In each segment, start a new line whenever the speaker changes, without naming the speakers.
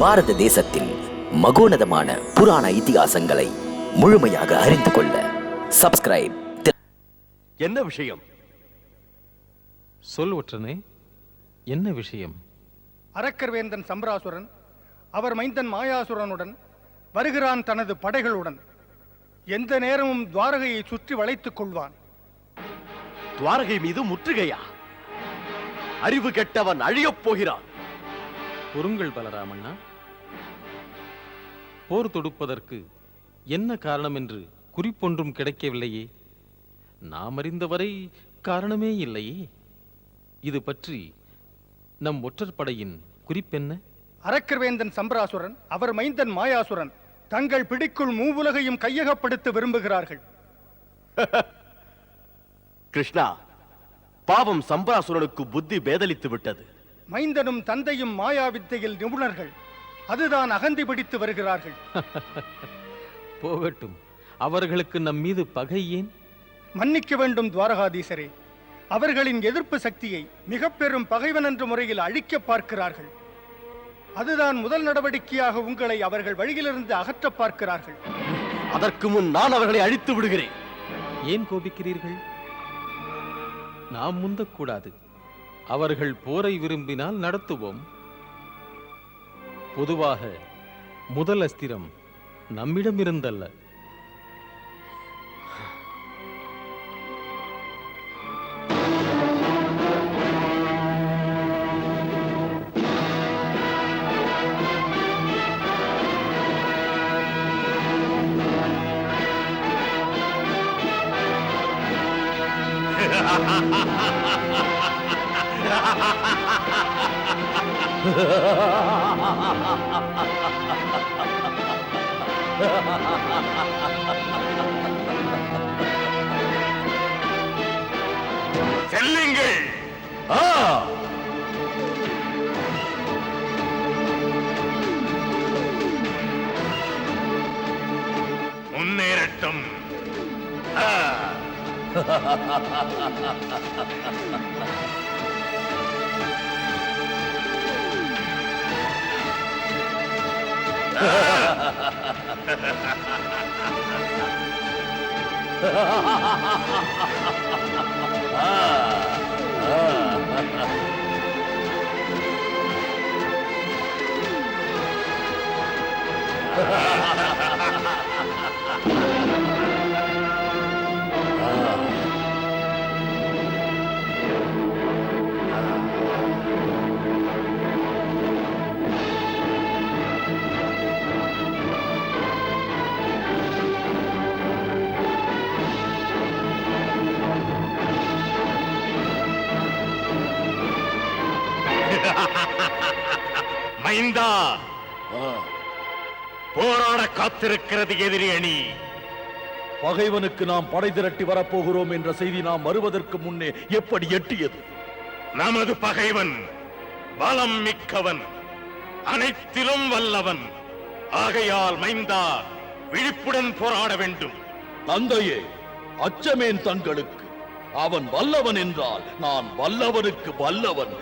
பாரத தேசத்தில் மகோனதமான புராண இதிகாசங்களை முழுமையாக அறிந்து கொள்ள சப்ஸ்கிரைப்.
என்ன விஷயம்?
சொல் ஒற்றனே, என்ன விஷயம்?
அரக்கர்வேந்தன் சம்பராசுரன் அவர் மைந்தன் மாயாசுரனுடன் வருகிறான் தனது படைகளுடன். எந்த நேரமும் துவாரகையை சுற்றி வளைத்துக் கொள்வான்.
துவாரகை மீது முற்றுகையா? அறிவு கெட்டவன் அழியப் போகிறான்.
பொறுங்கள் பலராமண்ணா, போர் தொடுப்பதற்கு என்ன காரணம் என்று குறிப்பொன்றும் கிடைக்கவில்லையே. நாம் அறிந்தவரை காரணமே இல்லையே. இது பற்றி நம் ஒற்றற்படையின் குறிப்பென்ன?
அரக்கர்வேந்தன் சம்பராசுரன் அவர் மைந்தன் மாயாசுரன் தங்கள் பிடிக்குள் மூவுலகையும் கையகப்படுத்த விரும்புகிறார்கள்.
கிருஷ்ணா, பாவம் சம்பராசுரனுக்கு புத்தி பேதலித்து விட்டது.
மைந்தனும் தந்தையும் மாயா வித்தையில் நிபுணர்கள். அதுதான் அகந்தி பிடித்து வருகிறார்கள்.
போகட்டும், அவர்களுக்கு நம் மீது பகை ஏன்?
மன்னிக்க வேண்டும் துவாரகாதீசரே, அவர்களின் எதிர்ப்பு சக்தியை மிக பெரும் பகைவன் என்ற முறையில் அழிக்க பார்க்கிறார்கள். அதுதான் முதல் நடவடிக்கையாக உங்களை அவர்கள் வழியிலிருந்து அகற்ற பார்க்கிறார்கள்.
அதற்கு முன் நான் அவர்களை அழித்து விடுகிறேன்.
ஏன் கோபிக்கிறீர்கள்? நாம் முந்தக்கூடாது. அவர்கள் போரை விரும்பினால் நடத்துவோம். பொதுவாக முதல் அஸ்திரம் நம்மிடமிருந்தல்ல.
செல்லுங்கள்.
முன்னேறட்டும். மைந்தா, போராட காத்திருக்கிறது எதிரி அணி.
பகைவனுக்கு நாம் படை திரட்டி வரப்போகிறோம் என்ற செய்தி நாம் வருவதற்கு முன்னே எப்படி எட்டியது?
நமது பகைவன் பலம் மிக்கவன், அனைத்திலும் வல்லவன். ஆகையால் மைந்தா, விழிப்புடன் போராட வேண்டும்.
தந்தையே, அச்சமேன் தங்களுக்கு. அவன் வல்லவன் என்றால் நான் வல்லவனுக்கு வல்லவன்.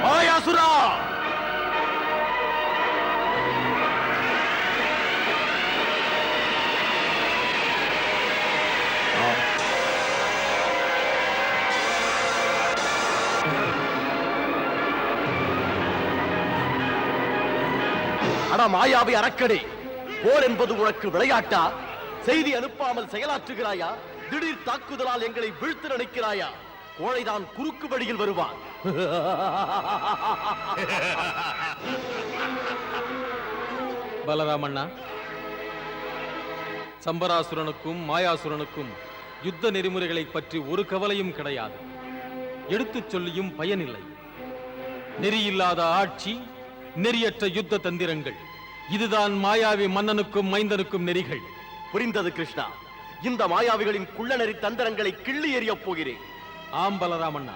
மாயாசுரா, அட மாயாவி அரக்கனே, போர் என்பது உனக்கு விளையாட்டா? செய்தி அனுப்பாமல் செயலாற்றுகிறாயா? திடீர் தாக்குதலால் எங்களை வீழ்த்து நினைக்கிறாயா? கோழைதான் குறுக்கு வழியில் வருவான்.
பலராமண்ணா, சம்பராசுரனுக்கும் மாயாசுரனுக்கும் யுத்த நெறிமுறைகளை பற்றி ஒரு கவலையும் கிடையாது. எடுத்துச் சொல்லியும் பயனில்லை. நெறியில்லாத ஆட்சி, நெறியற்ற யுத்த தந்திரங்கள், இதுதான் மாயாவி மன்னனுக்கும் மைந்தனுக்கும் நெறிகள்.
புரிந்தது கிருஷ்ணா. இந்த மாயாவிகளின் குள்ளநெறி தந்திரங்களை கிள்ளி எறியப் போகிறேன்.
ஆம் பலராமண்ணா,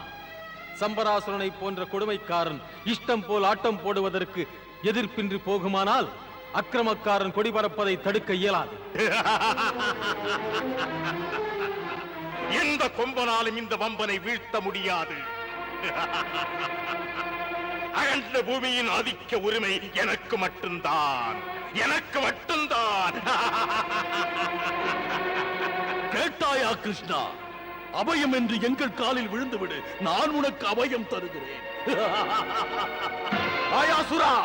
சம்பராசுரனை போன்ற கொடுமைக்காரன் இஷ்டம் போல் ஆட்டம் போடுவதற்கு எதிர்ப்பின்றி போகுமானால் அக்கிரமக்காரன் கொடி பறப்பதை தடுக்க இயலாது.
எந்த கொம்பனாலும் இந்த வம்பனை வீழ்த்த முடியாது. அகண்ட பூமியின் ஆதிக்க உரிமை எனக்கு மட்டும்தான், எனக்கு மட்டும்தான்.
கேட்டாயா கிருஷ்ணா? அபயம் என்று எங்கள் காலில் விழுந்து விடு, நான் உனக்கு அபயம் தருகிறேன்.
மாயாசுரா!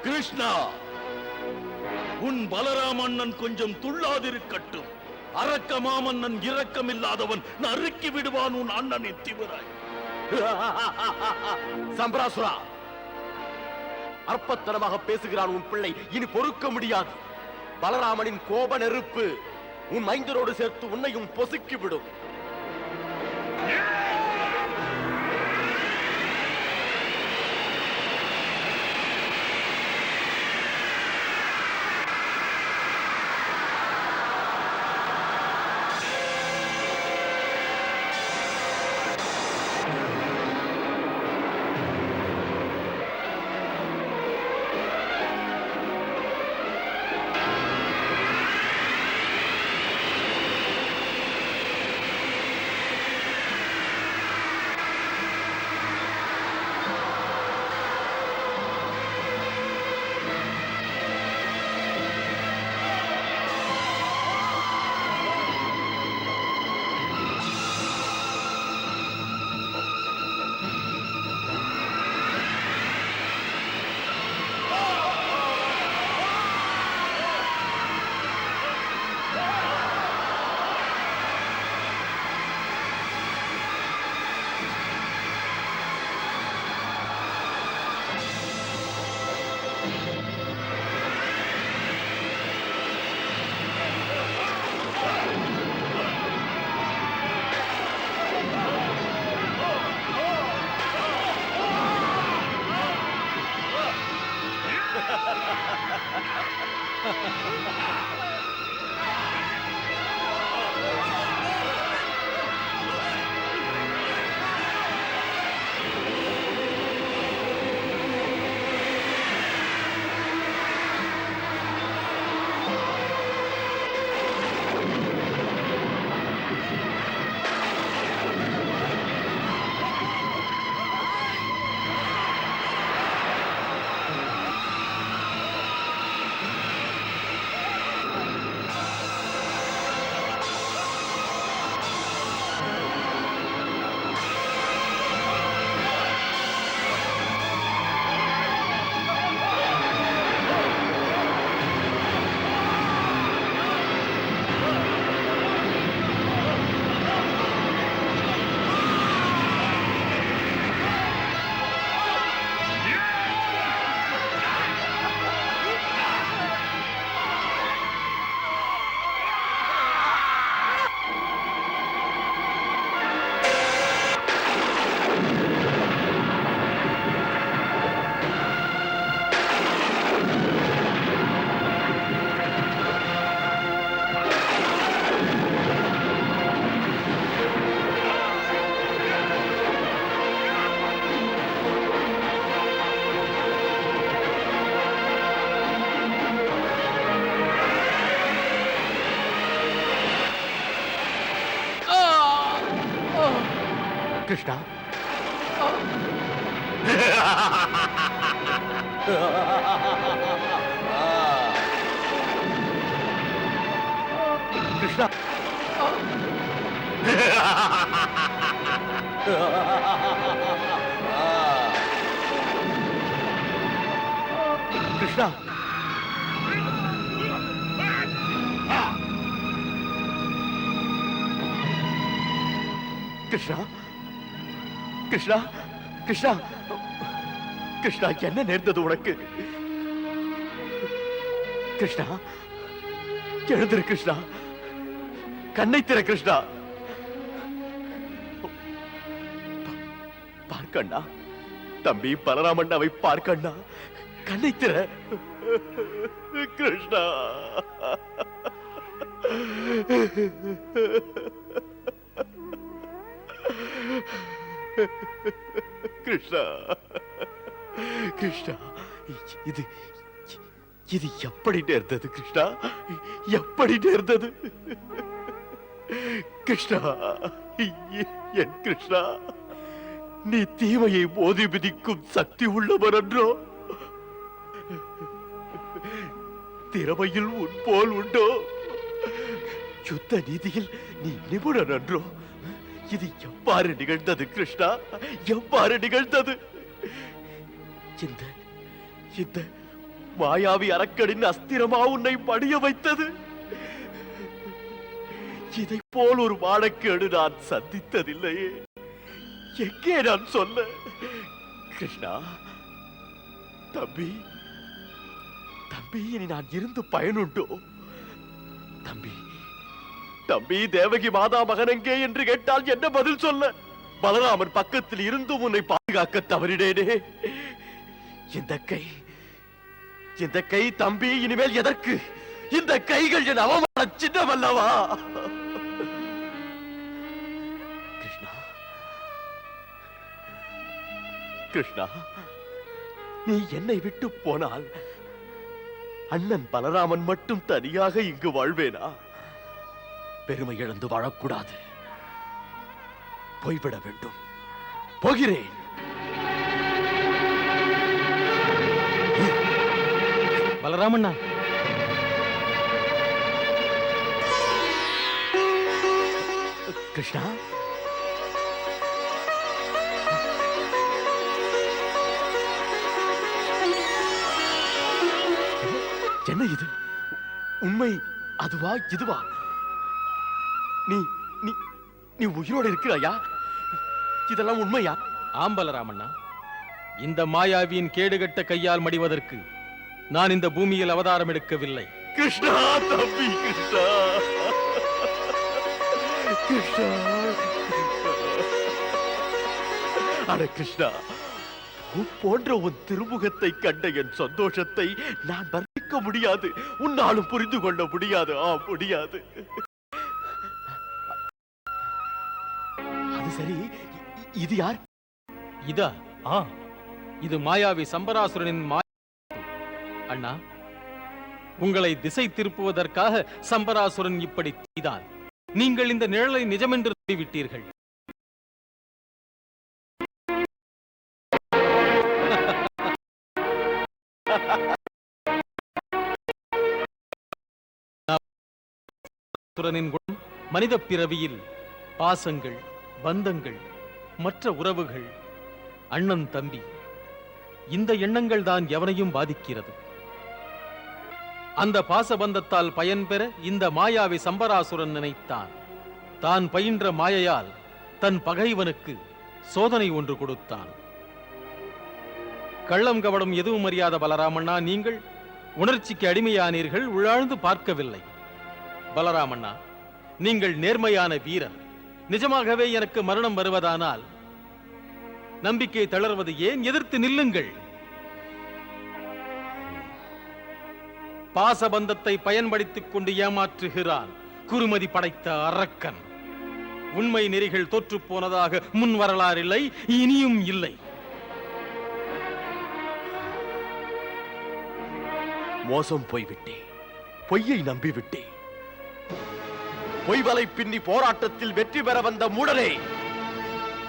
கிருஷ்ணா, உன் பலராமண்ணன் கொஞ்சம் துள்ளாதிருக்கட்டும். அரக்க மாமன்னன் இரக்கமில்லாதவன், நறுக்கி விடுவான் உன் அண்ணனின் திமிராய்.
சம்பராசுரா, அற்பத்தனமாக பேசுகிறான் உன் பிள்ளை. இனி பொறுக்க முடியாது. பலராமனின் கோப நெருப்பு உன் மைந்தரோடு சேர்த்து உன்னையும் பொசுக்கிவிடும். கிருஷ்ணா கிருஷ்ணா கிருஷ்ணா கிருஷ்ணா கிருஷ்ணா கிருஷ்ணா கிருஷ்ணா என்ன நேர்ந்தது உனக்கு? கிருஷ்ணா எழுந்திரு கிருஷ்ணா, கண்ணை திற கிருஷ்ணா. பார்க்கண்ணா, தம்பி பலராமண்ணாவை பார்க்கண்ணா, கண்ணை திற கிருஷ்ணா. கிருஷ்ணா கிருஷ்ணா, இது இது எப்படி நேர்ந்தது கிருஷ்ணா? எப்படி நேர்ந்தது கிருஷ்ணா? என் கிருஷ்ணா, நீ தீமையை மோதி மிதிக்கும் சக்தி உள்ளவர் என்றோ? திறமையில் உன் போல் உண்டோ? யுத்த நீதியில் நீ நிபுணர் என்றோ? இது எவ்வாறு நிகழ்ந்தது கிருஷ்ணா? எவ்வாறு நிகழ்ந்தது? இந்த மாயாவி அரக்கனின் அஸ்திரமா உன்னை படிய வைத்தது? இதை போல் ஒரு மானக்கேடு நான் சந்தித்ததில்லையே. எங்கே நான் சொல்ல? கிருஷ்ணா, தம்பி தம்பி, இனி நான் இருந்து பயனுண்டோ? தம்பி தம்பி, தேவகி மாதா மகன் எங்கே என்று கேட்டால் என்ன பதில் சொல்ல? பலராமன் பக்கத்தில் இருந்து உன்னை பாதுகாக்க தவறினேனே. இந்த கை தம்பி, இனிமேல் எதற்கு? இந்த கைகள் என் அவமான சின்னம் அல்லவா? கிருஷ்ணா கிருஷ்ணா, நீ என்னை விட்டு போனால் அண்ணன் பலராமன் மட்டும் தனியாக இங்கு வாழ்வேனா? பெருமை இழந்து வாழக்கூடாது. போய்விட வேண்டும். போகிறேன்.
பலராமண்ணா,
கிருஷ்ணா, என்ன இது? உண்மை அதுவா இதுவா? நீ நீ நீ உயிரோடு இருக்கிறாயா? இதெல்லாம் உண்மையா?
ஆம் பலராமண்ணா, இந்த மாயாவியின் கேடுகட்ட கையால் மடிவதற்கு நான் இந்த பூமியில் அவதாரம் எடுக்கவில்லை.
கிருஷ்ணா, தம்பி கிருஷ்ணா, கிருஷ்ணா, அட கிருஷ்ணா, போன்ற உன் திருமுகத்தை கண்ட என் சந்தோஷத்தை நான் வர்ணிக்க முடியாது. உன்னாலும் புரிந்து கொள்ள முடியாது. முடியாது. அது சரி, இது யார்?
இதா? இது மாயாவி சம்பராசுரனின் அண்ணா, உங்களை திசை திருப்புவதற்காக சம்பராசுரன் இப்படி செய்தான். நீங்கள் இந்த நிழலை நிஜமென்று நம்பிவிட்டீர்கள். சுரனின் குணம் மனித பிறவியில் பாசங்கள், பந்தங்கள், மற்ற உறவுகள், அண்ணன் தம்பி, இந்த எண்ணங்கள் தான் எவனையும் பாதிக்கிறது. அந்த பாசபந்தத்தால் பயன்பெற இந்த மாயாவி சம்பராசுரன் நினைத்தான். தான் பயின்ற மாயையால் தன் பகைவனுக்கு சோதனை ஒன்று கொடுத்தான். கள்ளம் கவடம் எதுவும் அறியாத பலராமண்ணா, நீங்கள் உணர்ச்சிக்கு அடிமையானீர்கள், உழாழ்ந்து பார்க்கவில்லை. பலராமண்ணா, நீங்கள் நேர்மையான வீரர். நிஜமாகவே எனக்கு மரணம் வருவதானால் நம்பிக்கை தளர்வது ஏன்? எதிர்த்து நில்லுங்கள். பாசபந்தத்தை பயன்படுத்திக் கொண்டு ஏமாற்றுகிறான் குருமதி படைத்த அரக்கன். உண்மை நெறிகள் தோற்று போனதாக முன் வரலாறு இல்லை, இனியும் இல்லை.
மோசம் போய்விட்டேன். பொய்யை நம்பிவிட்டேன். பொய்வலை பின்னி போராட்டத்தில் வெற்றி பெற வந்த மூடரே,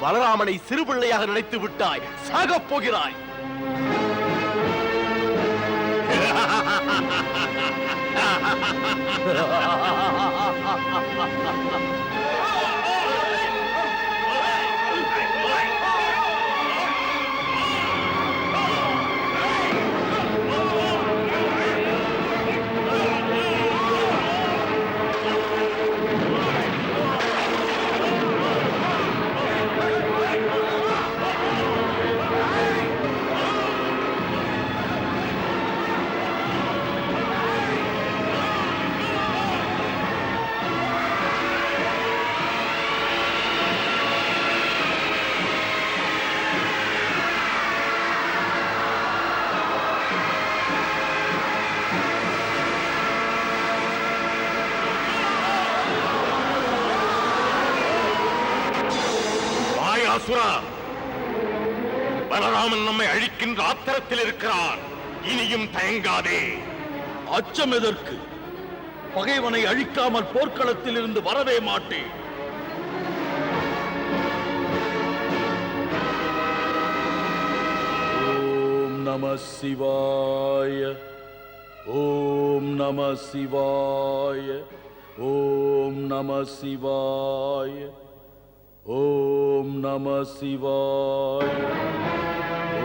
பலராமனை சிறு பிள்ளையாக நினைத்து விட்டாய். சாகப் போகிறாய்.
அசுரா, பலராமன் நம்மை அழிக்கின்ற ஆத்திரத்தில் இருக்கிறான். இனியும் தயங்காதே.
அச்சம் எதற்கு? பகைவனை அழிக்காமல் போர்க்களத்தில் இருந்து வரவே மாட்டேன். ஓம் நம சிவாய, ஓம் நம சிவாய, ஓம் நம சிவாய, ஓம் நம சிவாய,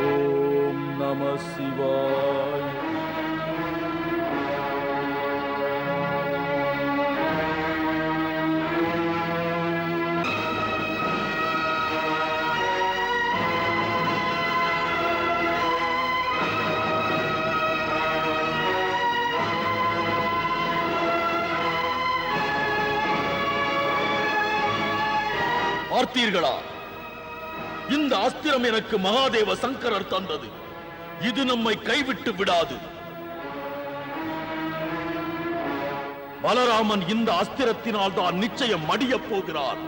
ஓம் நம சிவாய. பார்த்தீர்களா? இந்த அஸ்திரம் எனக்கு மகாதேவ சங்கரர் தந்தது. இது நம்மை கைவிட்டு விடாது. பலராமன் இந்த அஸ்திரத்தினால் தான் நிச்சயம் மடியப் போகிறார்.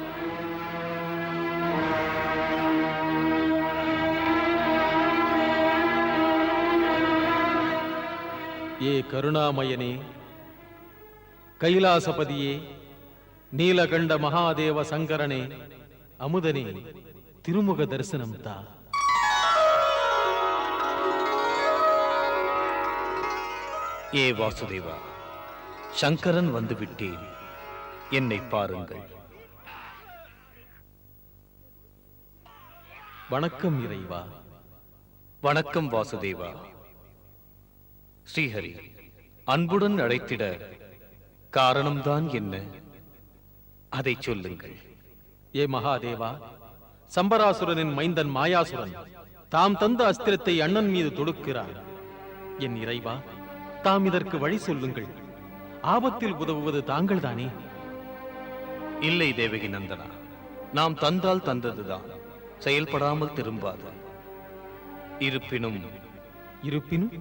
ஏ கருணாமயனே, கைலாசபதியே, நீலகண்ட மகாதேவ சங்கரனே, அமுதனே, திருமுக தரிசனம் தா.
ஏ வாசுதேவா, சங்கரன் வந்து விட்டேன், என்னை பாருங்கள்.
வணக்கம் இறைவா.
வணக்கம் வாசுதேவா. ஸ்ரீஹரி அன்புடன் அழைத்திட காரணம்தான் என்ன? அதை சொல்லுங்கள்.
ஏ மகாதேவா, சம்பராசுரனின் மைந்தன் மாயாசுரன் தாம் தந்த அஸ்திரத்தை அண்ணன் மீது தொடுக்கிறார். என் இறைவா, தாம் இதற்கு வழி சொல்லுங்கள். ஆபத்தில் உதவுவது தாங்கள் தானே?
இல்லை தேவகி நந்தனா, நாம் தந்தால் தந்ததுதான், செயல்படாமல் திரும்பாது. இருப்பினும்
இருப்பினும்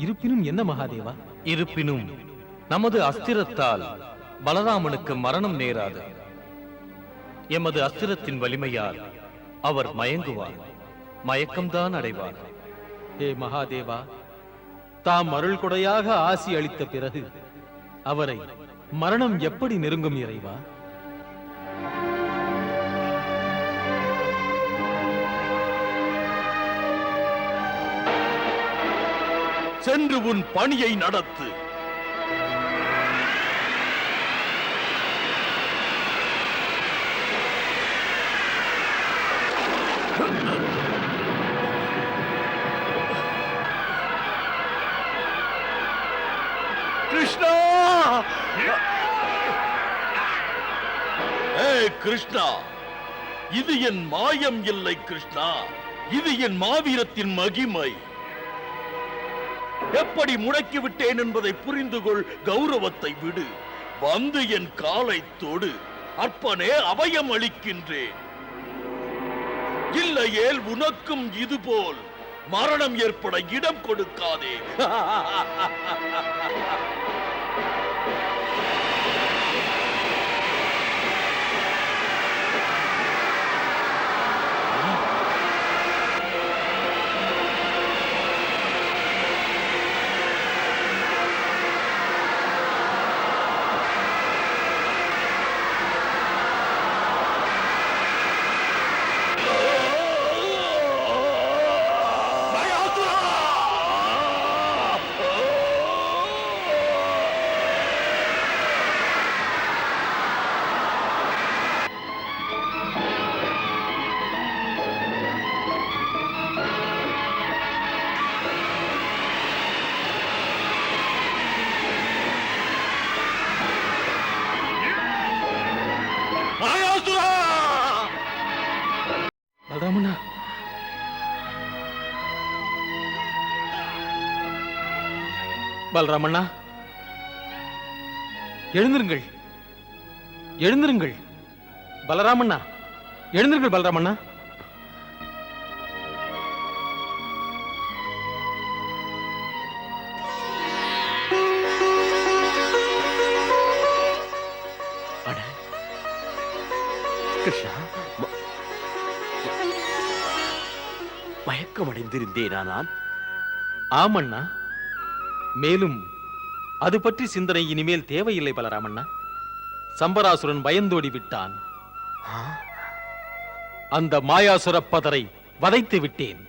இருப்பினும் என்ன மகாதேவா?
இருப்பினும் நமது அஸ்திரத்தால் பலராமனுக்கு மரணம் நேராது. எமது அஸ்திரத்தின் வலிமையால் அவர் மயங்குவார், மயக்கம்தான் அடைவார்.
ஏ மகாதேவா, தாம் அருள் கொடையாக ஆசி அளித்த பிறகு அவரை மரணம் எப்படி நெருங்கும் இறைவா?
சென்று உன் பணியை நடத்து.
கிருஷ்ணா!
ஏய் கிருஷ்ணா, இது என் மாயம் இல்லை கிருஷ்ணா, இது என் மாவீரத்தின் மகிமை. எப்படி முடக்கி விட்டேன் என்பதை புரிந்து கொள். கௌரவத்தை விடு, வந்து என் காலை தொடு. அப்பனே, அபயம் அளிக்கின்றேன். இல்லையேல் உனக்கும் இதுபோல் மரணம் ஏற்பட இடம் கொடுக்காதே.
பலராமண்ணா, எழுந்திருங்கள், எழுந்திருங்கள். பலராமண்ணா, எழுந்திருங்கள். பலராமண்ணா,
கிருஷ்ணா, மயக்கமடைந்திருந்தேனா நான்?
ஆமண்ணா. மேலும் அது பற்றி சிந்தனை இனிமேல் தேவையில்லை பலராமண்ணா. சம்பராசுரன் பயந்தோடி விட்டான். அந்த மாயாசுர பதரை வதைத்து விட்டேன்.